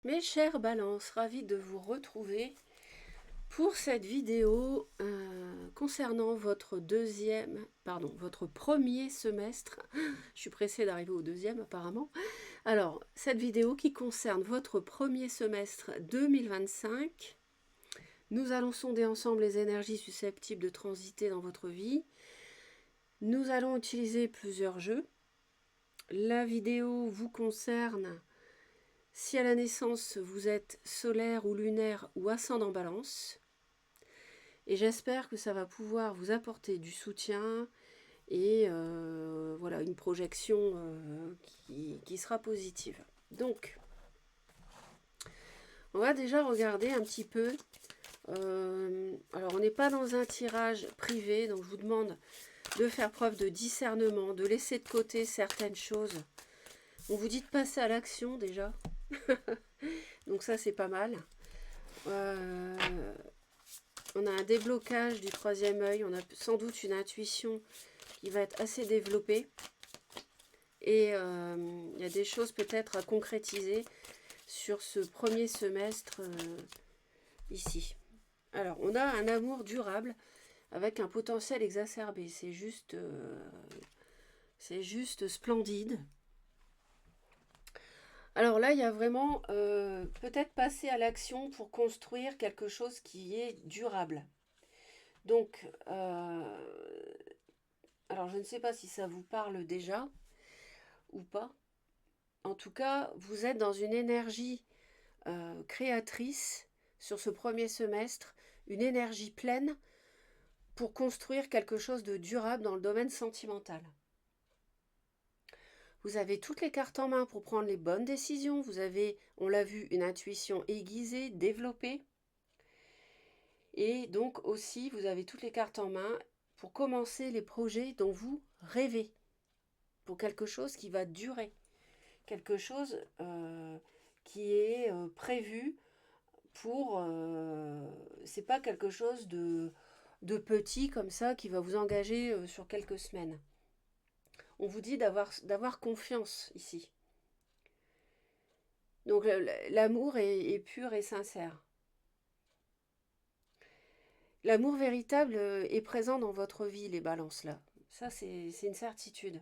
Mes chers balances, ravie de vous retrouver pour cette vidéo concernant votre votre premier semestre. Je suis pressée d'arriver au deuxième apparemment. Alors, cette vidéo qui concerne votre premier semestre 2025. Nous allons sonder ensemble les énergies susceptibles de transiter dans votre vie. Nous allons utiliser plusieurs jeux. La vidéo vous concerne si à la naissance vous êtes solaire ou lunaire ou ascendant balance. Et j'espère que ça va pouvoir vous apporter du soutien et voilà, une projection qui sera positive. Donc, on va déjà regarder un petit peu. Alors, on n'est pas dans un tirage privé, donc je vous demande de faire preuve de discernement, de laisser de côté certaines choses. On vous dit de passer à l'action déjà. Donc ça, c'est pas mal. On a un déblocage du troisième œil. On a sans doute une intuition qui va être assez développée. Et il y a des choses peut-être à concrétiser sur ce premier semestre ici. Alors, on a un amour durable avec un potentiel exacerbé. C'est juste splendide. Alors là, il y a vraiment peut-être passer à l'action pour construire quelque chose qui est durable. Donc, alors je ne sais pas si ça vous parle déjà ou pas. En tout cas, vous êtes dans une énergie créatrice sur ce premier semestre, une énergie pleine pour construire quelque chose de durable dans le domaine sentimental. Vous avez toutes les cartes en main pour prendre les bonnes décisions. Vous avez, on l'a vu, une intuition aiguisée, développée. Et donc aussi, vous avez toutes les cartes en main pour commencer les projets dont vous rêvez. Pour quelque chose qui va durer. Quelque chose qui est prévu pour... c'est pas quelque chose de petit comme ça qui va vous engager sur quelques semaines. On vous dit d'avoir confiance ici. Donc l'amour est pur et sincère. L'amour véritable est présent dans votre vie, les balances là. Ça, c'est une certitude.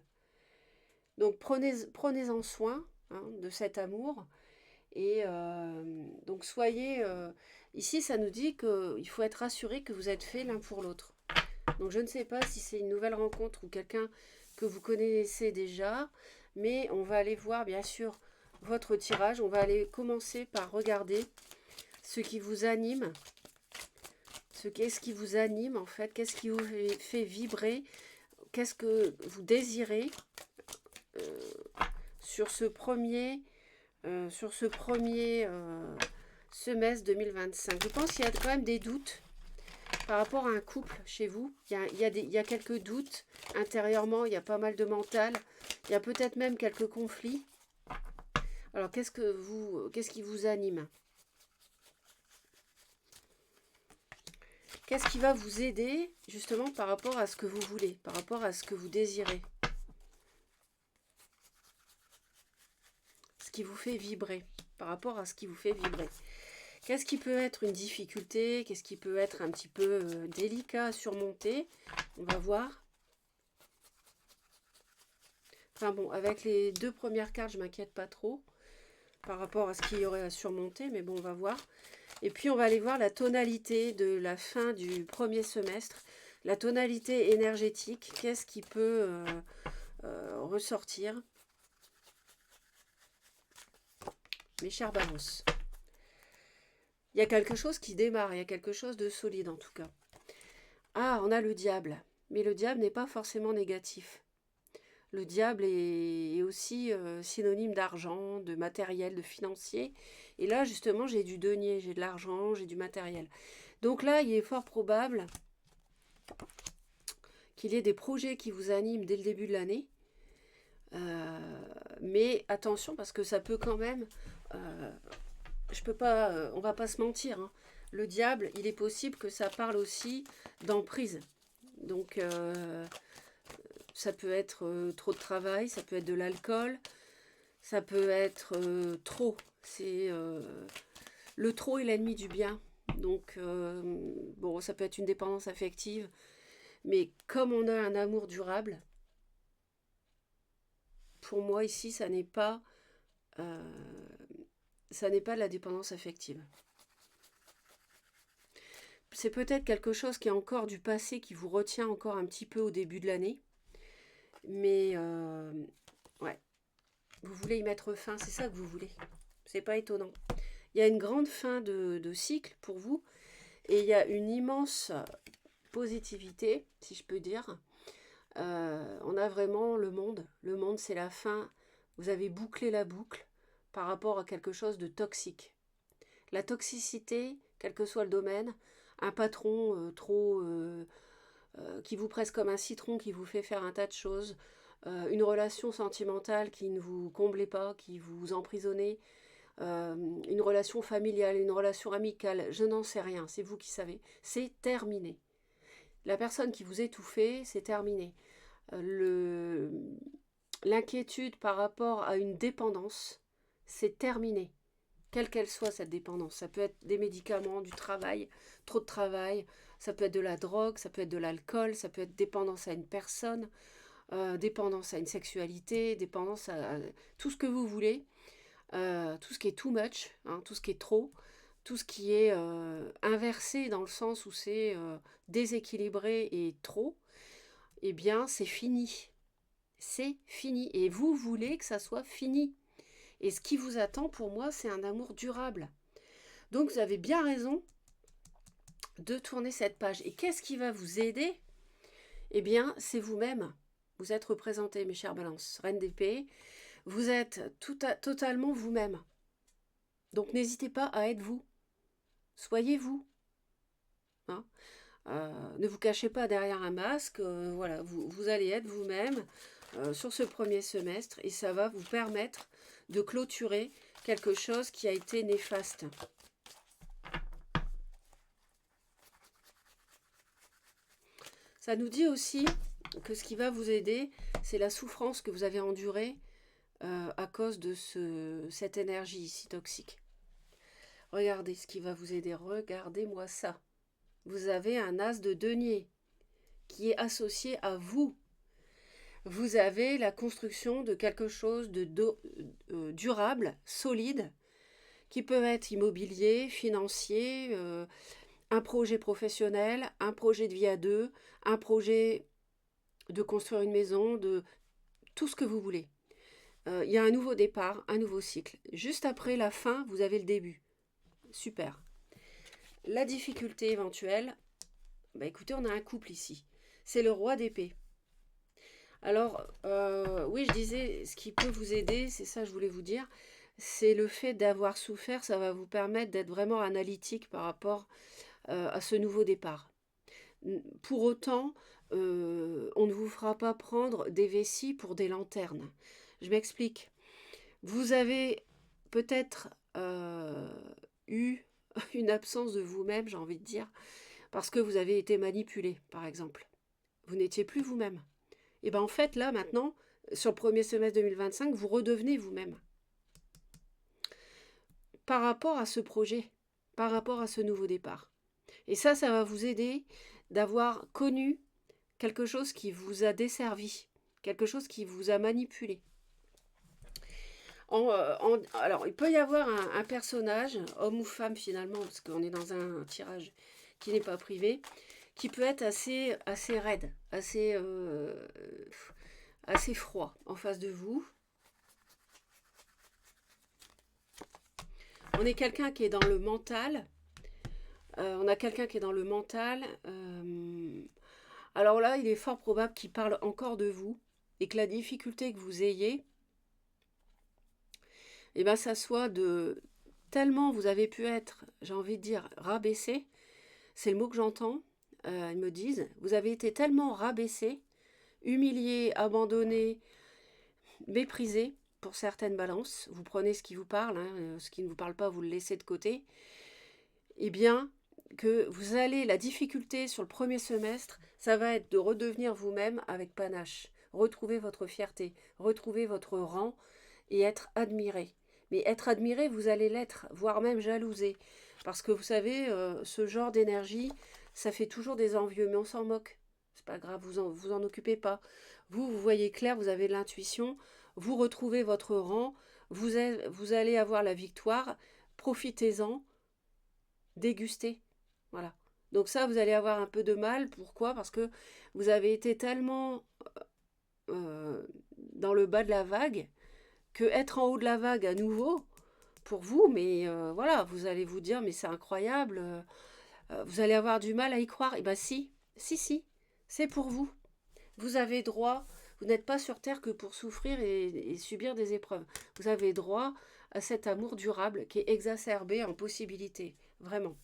Donc prenez-en soin de cet amour. Et donc soyez... ici, ça nous dit qu'il faut être rassuré que vous êtes faits l'un pour l'autre. Donc je ne sais pas si c'est une nouvelle rencontre ou quelqu'un que vous connaissez déjà, mais on va aller voir bien sûr votre tirage. On va aller commencer par regarder ce qui vous anime. Qu'est-ce qui vous anime en fait? Qu'est-ce qui vous fait vibrer? Qu'est-ce que vous désirez sur ce premier semestre 2025? Je pense qu'il y a quand même des doutes par rapport à un couple chez vous. Il y a quelques doutes intérieurement, il y a pas mal de mental, il y a peut-être même quelques conflits. Alors qu'est-ce qui vous anime? Qu'est-ce qui va vous aider justement par rapport à ce que vous voulez, par rapport à ce que vous désirez? Ce qui vous fait vibrer, par rapport à ce qui vous fait vibrer. Qu'est-ce qui peut être une difficulté? Qu'est-ce qui peut être un petit peu délicat à surmonter? On va voir. Enfin bon, avec les deux premières cartes, je ne m'inquiète pas trop par rapport à ce qu'il y aurait à surmonter, mais bon, on va voir. Et puis, on va aller voir la tonalité de la fin du premier semestre, la tonalité énergétique, qu'est-ce qui peut ressortir? Mes chers balances. Il y a quelque chose qui démarre, il y a quelque chose de solide en tout cas. Ah, on a le diable. Mais le diable n'est pas forcément négatif. Le diable est aussi synonyme d'argent, de matériel, de financier. Et là, justement, j'ai du denier, j'ai de l'argent, j'ai du matériel. Donc là, il est fort probable qu'il y ait des projets qui vous animent dès le début de l'année. Mais attention, parce que ça peut quand même... on va pas se mentir. Hein. Le diable, il est possible que ça parle aussi d'emprise. Donc... ça peut être trop de travail, ça peut être de l'alcool, Ça peut être trop. C'est le trop est l'ennemi du bien. Donc, bon, ça peut être une dépendance affective. Mais comme on a un amour durable, pour moi ici, ça n'est pas de la dépendance affective. C'est peut-être quelque chose qui est encore du passé, qui vous retient encore un petit peu au début de l'année. Mais, ouais, vous voulez y mettre fin, c'est ça que vous voulez. C'est pas étonnant. Il y a une grande fin de cycle pour vous. Et il y a une immense positivité, si je peux dire. On a vraiment le monde. Le monde, c'est la fin. Vous avez bouclé la boucle par rapport à quelque chose de toxique. La toxicité, quel que soit le domaine, un patron qui vous presse comme un citron, qui vous fait faire un tas de choses, une relation sentimentale qui ne vous comblait pas, qui vous emprisonnait, une relation familiale, une relation amicale, je n'en sais rien, c'est vous qui savez, c'est terminé. La personne qui vous étouffait, c'est terminé. L'inquiétude par rapport à une dépendance, c'est terminé. Quelle qu'elle soit cette dépendance. Ça peut être des médicaments, du travail, trop de travail, ça peut être de la drogue, ça peut être de l'alcool, ça peut être dépendance à une personne, dépendance à une sexualité, dépendance à tout ce que vous voulez, tout ce qui est too much, hein, tout ce qui est trop, tout ce qui est inversé dans le sens où c'est déséquilibré et trop, eh bien c'est fini. C'est fini. Et vous voulez que ça soit fini. Et ce qui vous attend, pour moi, c'est un amour durable. Donc, vous avez bien raison de tourner cette page. Et qu'est-ce qui va vous aider? Eh bien, c'est vous-même. Vous êtes représenté, mes chères balances. Reine d'épée, vous êtes totalement vous-même. Donc, n'hésitez pas à être vous. Soyez vous. Hein, ne vous cachez pas derrière un masque. Voilà, vous allez être vous-même sur ce premier semestre. Et ça va vous permettre de clôturer quelque chose qui a été néfaste. Ça nous dit aussi que ce qui va vous aider, c'est la souffrance que vous avez endurée à cause de cette énergie ici toxique. Regardez ce qui va vous aider, regardez-moi ça. Vous avez un as de denier qui est associé à vous. Vous avez la construction de quelque chose de durable, solide, qui peut être immobilier, financier, un projet professionnel, un projet de vie à deux, un projet de construire une maison, de tout ce que vous voulez. Il y a un nouveau départ, un nouveau cycle. Juste après la fin, vous avez le début. Super. La difficulté éventuelle, bah écoutez, on a un couple ici. C'est le roi d'épée. Alors, oui, je disais, ce qui peut vous aider, c'est ça que je voulais vous dire, c'est le fait d'avoir souffert, ça va vous permettre d'être vraiment analytique par rapport à ce nouveau départ. Pour autant, on ne vous fera pas prendre des vessies pour des lanternes. Je m'explique. Vous avez peut-être eu une absence de vous-même, j'ai envie de dire, parce que vous avez été manipulé, par exemple. Vous n'étiez plus vous-même. Et bien en fait, là, maintenant, sur le premier semestre 2025, vous redevenez vous-même. Par rapport à ce projet, par rapport à ce nouveau départ. Et ça va vous aider d'avoir connu quelque chose qui vous a desservi, quelque chose qui vous a manipulé. Alors, il peut y avoir un personnage, homme ou femme finalement, parce qu'on est dans un tirage qui n'est pas privé, qui peut être assez raide, assez froid en face de vous. On est quelqu'un qui est dans le mental. On a quelqu'un qui est dans le mental. Alors là, il est fort probable qu'il parle encore de vous et que la difficulté que vous ayez, eh ben, ça soit de tellement vous avez pu être, j'ai envie de dire, rabaissé. C'est le mot que j'entends. Ils me disent, vous avez été tellement rabaissé, humilié, abandonné, méprisé pour certaines balances. Vous prenez ce qui vous parle, hein, ce qui ne vous parle pas, vous le laissez de côté. Eh bien, que vous allez, la difficulté sur le premier semestre, ça va être de redevenir vous-même avec panache. Retrouver votre fierté, retrouver votre rang et être admiré. Mais être admiré, vous allez l'être, voire même jalousé. Parce que vous savez, ce genre d'énergie, ça fait toujours des envieux, mais on s'en moque. C'est pas grave, vous en occupez pas. Vous voyez clair, vous avez de l'intuition, vous retrouvez votre rang, vous allez avoir la victoire, profitez-en, dégustez. Voilà. Donc ça, vous allez avoir un peu de mal. Pourquoi? Parce que vous avez été tellement dans le bas de la vague que être en haut de la vague à nouveau, pour vous, mais voilà, vous allez vous dire, mais c'est incroyable, vous allez avoir du mal à y croire. Et bien si, si, c'est pour vous. Vous avez droit, vous n'êtes pas sur Terre que pour souffrir et subir des épreuves. Vous avez droit à cet amour durable qui est exacerbé en possibilité, vraiment.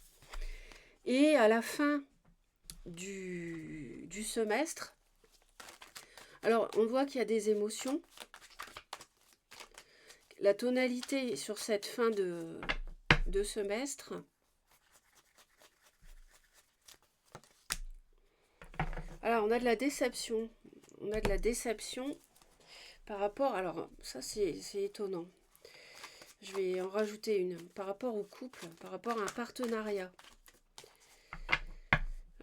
Et à la fin du semestre, alors on voit qu'il y a des émotions. La tonalité sur cette fin de semestre, alors on a de la déception. On a de la déception par rapport, alors ça c'est étonnant. Je vais en rajouter une. Par rapport au couple, par rapport à un partenariat.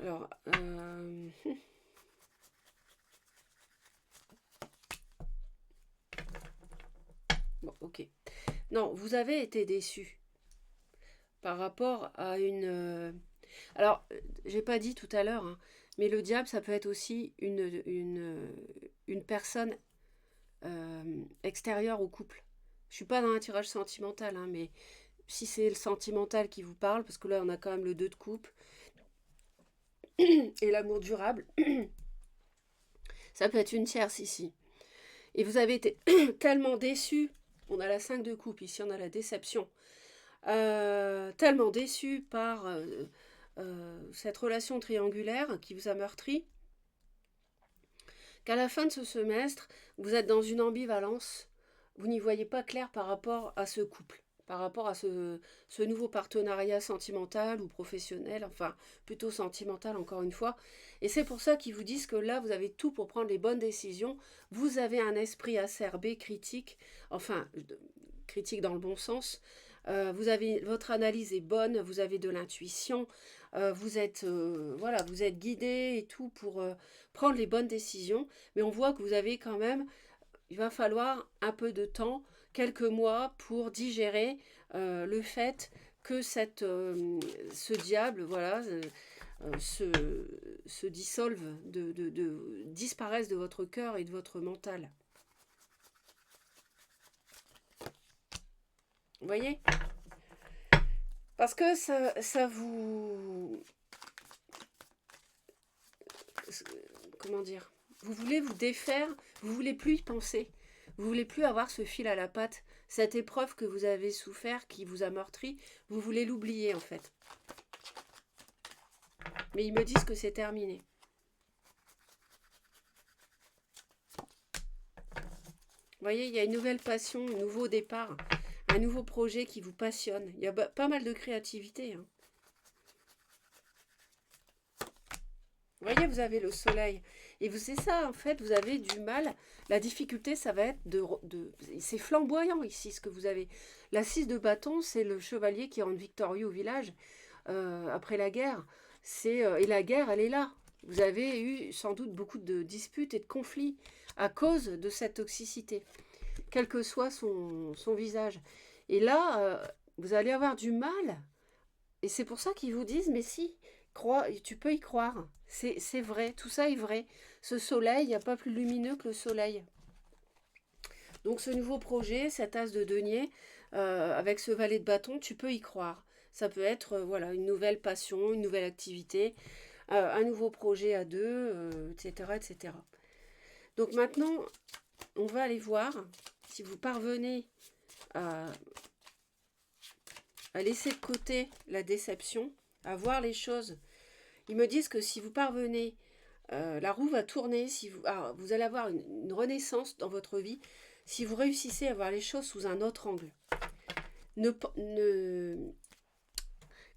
Alors, bon, ok. Non, vous avez été déçu par rapport à une... Alors, j'ai pas dit tout à l'heure, hein, mais le diable, ça peut être aussi une personne extérieure au couple. Je suis pas dans un tirage sentimental, hein, mais si c'est le sentimental qui vous parle, parce que là, on a quand même le 2 de coupe et l'amour durable, ça peut être une tierce ici. Et vous avez été tellement déçu, on a la 5 de coupe, ici on a la déception, tellement déçu par cette relation triangulaire qui vous a meurtri, qu'à la fin de ce semestre, vous êtes dans une ambivalence, vous n'y voyez pas clair par rapport à ce couple, par rapport à ce nouveau partenariat sentimental ou professionnel, enfin plutôt sentimental encore une fois. Et c'est pour ça qu'ils vous disent que là, vous avez tout pour prendre les bonnes décisions, vous avez un esprit acerbé, critique, enfin critique dans le bon sens, votre analyse est bonne, vous avez de l'intuition, vous êtes voilà, vous êtes guidé et tout pour prendre les bonnes décisions, mais on voit que vous avez quand même, il va falloir un peu de temps, quelques mois pour digérer le fait que ce diable, voilà, se dissolve, disparaisse de votre cœur et de votre mental. Vous voyez? Parce que ça vous... Comment dire? Vous voulez vous défaire, vous voulez plus y penser. Vous voulez plus avoir ce fil à la patte. Cette épreuve que vous avez souffert, qui vous a meurtri, vous voulez l'oublier en fait. Mais ils me disent que c'est terminé. Vous voyez, il y a une nouvelle passion, un nouveau départ, un nouveau projet qui vous passionne. Il y a pas mal de créativité, hein. Vous voyez, vous avez le soleil. Et c'est ça, en fait, vous avez du mal. La difficulté, ça va être c'est flamboyant ici, ce que vous avez. La 6 de bâton, c'est le chevalier qui rentre victorieux au village après la guerre. Et la guerre, elle est là. Vous avez eu sans doute beaucoup de disputes et de conflits à cause de cette toxicité, quel que soit son visage. Et là, vous allez avoir du mal. Et c'est pour ça qu'ils vous disent, mais si, tu peux y croire. C'est vrai, tout ça est vrai. Ce soleil, il n'y a pas plus lumineux que le soleil. Donc ce nouveau projet, cet as de denier, avec ce valet de bâton, tu peux y croire. Ça peut être voilà, une nouvelle passion, une nouvelle activité, un nouveau projet à deux, etc., etc. Donc maintenant, on va aller voir si vous parvenez à laisser de côté la déception, à voir les choses. Ils me disent que si vous parvenez, la roue va tourner, vous allez avoir une renaissance dans votre vie, si vous réussissez à voir les choses sous un autre angle. Ne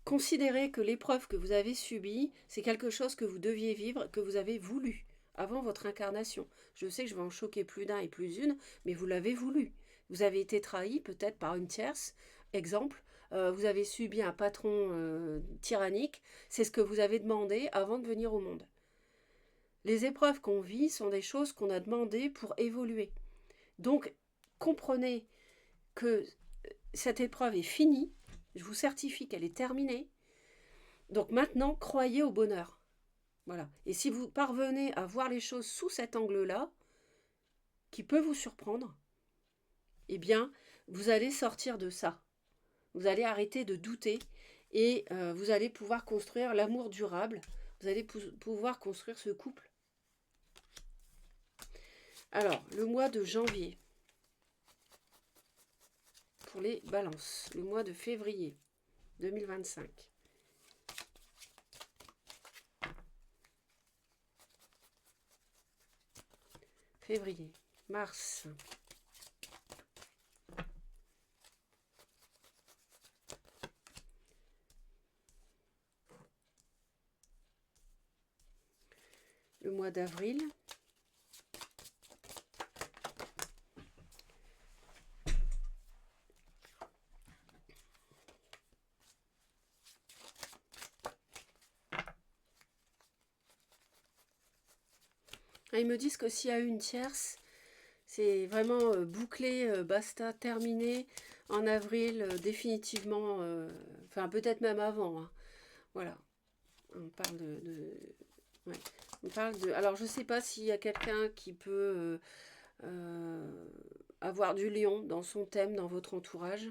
considérez que l'épreuve que vous avez subie, c'est quelque chose que vous deviez vivre, que vous avez voulu avant votre incarnation. Je sais que je vais en choquer plus d'un et plus une, mais vous l'avez voulu. Vous avez été trahi peut-être par une tierce, exemple, vous avez subi un patron tyrannique, c'est ce que vous avez demandé avant de venir au monde. Les épreuves qu'on vit sont des choses qu'on a demandées pour évoluer. Donc, comprenez que cette épreuve est finie, je vous certifie qu'elle est terminée. Donc maintenant, croyez au bonheur. Voilà. Et si vous parvenez à voir les choses sous cet angle-là, qui peut vous surprendre, eh bien, vous allez sortir de ça. Vous allez arrêter de douter et vous allez pouvoir construire l'amour durable. Vous allez pouvoir construire ce couple. Alors, le mois de janvier, pour les balances, le mois de février 2025. Février, mars, le mois d'avril, ils me disent que s'il y a eu une tierce, c'est vraiment bouclé, basta, terminé en avril, définitivement, enfin peut-être même avant. Hein. Voilà, on parle ouais. On parle de. Alors je ne sais pas s'il y a quelqu'un qui peut avoir du lion dans son thème, dans votre entourage.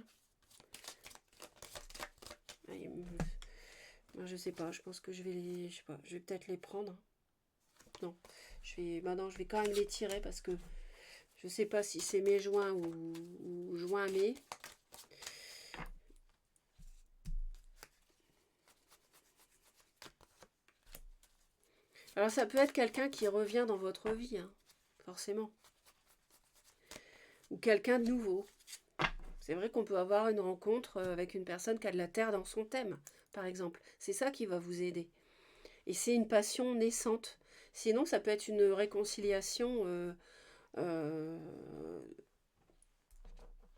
Moi, je sais pas, je pense que je vais les. Je sais pas, je vais peut-être les prendre. Non, maintenant je vais quand même les tirer parce que je sais pas si c'est mai juin ou juin mai. Alors ça peut être quelqu'un qui revient dans votre vie, hein, forcément. Ou quelqu'un de nouveau. C'est vrai qu'on peut avoir une rencontre avec une personne qui a de la terre dans son thème, par exemple. C'est ça qui va vous aider. Et c'est une passion naissante. Sinon, ça peut être une réconciliation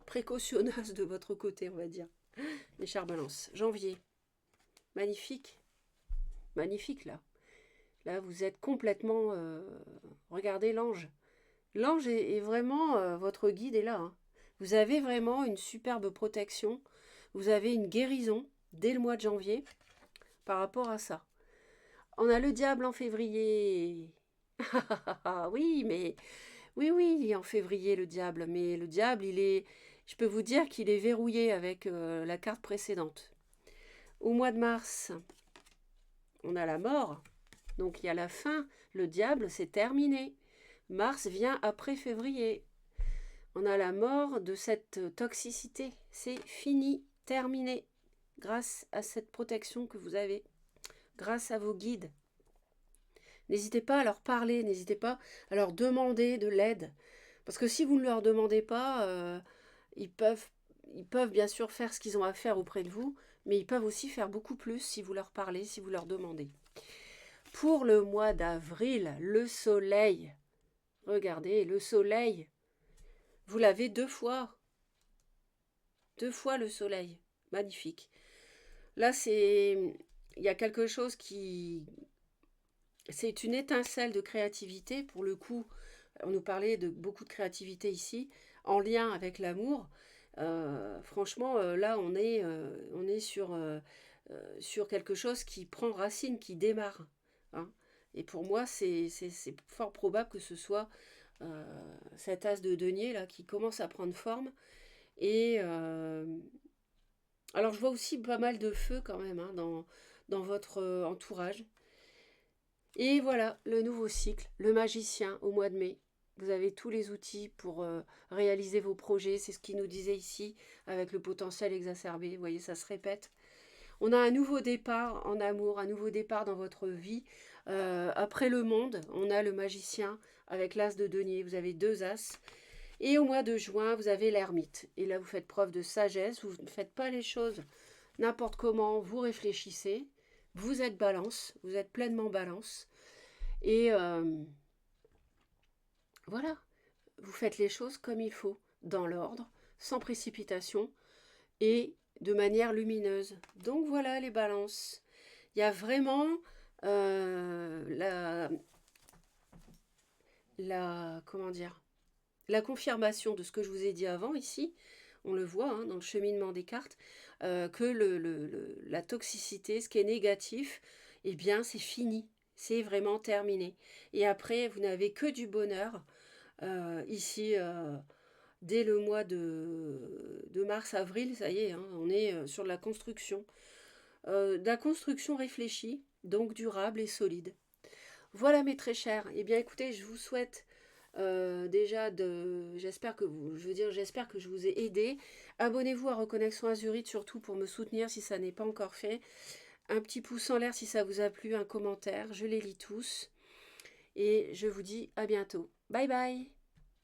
précautionneuse de votre côté, on va dire. Les chars balance. Janvier. Magnifique. Magnifique, là. Là, vous êtes complètement... regardez l'ange. L'ange est vraiment... votre guide est là. Hein. Vous avez vraiment une superbe protection. Vous avez une guérison dès le mois de janvier par rapport à ça. On a le diable en février. Oui, mais... Oui, en février, le diable. Mais le diable, il est... Je peux vous dire qu'il est verrouillé avec la carte précédente. Au mois de mars, on a la mort. Donc il y a la fin. Le diable, c'est terminé. Mars vient après février. On a la mort de cette toxicité. C'est fini, terminé. Grâce à cette protection que vous avez. Grâce à vos guides. N'hésitez pas à leur parler. N'hésitez pas à leur demander de l'aide. Parce que si vous ne leur demandez pas, ils peuvent bien sûr faire ce qu'ils ont à faire auprès de vous. Mais ils peuvent aussi faire beaucoup plus si vous leur parlez, si vous leur demandez. Pour le mois d'avril, le soleil. Regardez, le soleil. Vous l'avez 2 fois. 2 fois le soleil. Magnifique. Là, il y a quelque chose qui... C'est une étincelle de créativité. Pour le coup, on nous parlait de beaucoup de créativité ici, en lien avec l'amour. Franchement, là, on est sur quelque chose qui prend racine, qui démarre. Hein. Et pour moi, c'est fort probable que ce soit cet as de denier là qui commence à prendre forme. Et alors, je vois aussi pas mal de feu quand même hein, dans votre entourage. Et voilà, le nouveau cycle, le magicien au mois de mai. Vous avez tous les outils pour réaliser vos projets. C'est ce qu'il nous disait ici avec le potentiel exacerbé. Vous voyez, ça se répète. On a un nouveau départ en amour, un nouveau départ dans votre vie. Après le monde, on a le magicien avec l'as de denier. Vous avez 2 as. Et au mois de juin, vous avez l'ermite. Et là, vous faites preuve de sagesse. Vous ne faites pas les choses n'importe comment. Vous réfléchissez. Vous êtes balance. Vous êtes pleinement balance. Et voilà. Vous faites les choses comme il faut. dans l'ordre, sans précipitation et de manière lumineuse. Donc voilà les balances. Il y a vraiment comment dire, la confirmation de ce que je vous ai dit avant ici. On le voit hein, dans le cheminement des cartes, que la toxicité, ce qui est négatif, eh bien c'est fini. C'est vraiment terminé. Et après, vous n'avez que du bonheur. Ici, dès le mois de mars-avril, ça y est, hein, on est sur de la construction réfléchie, donc durable et solide. Voilà mes très chers. Eh bien écoutez, je vous souhaite déjà j'espère que j'espère que je vous ai aidé. Abonnez-vous à Reconnexion Azurite surtout pour me soutenir si ça n'est pas encore fait. Un petit pouce en l'air si ça vous a plu, un commentaire, je les lis tous. Et je vous dis à bientôt. Bye bye.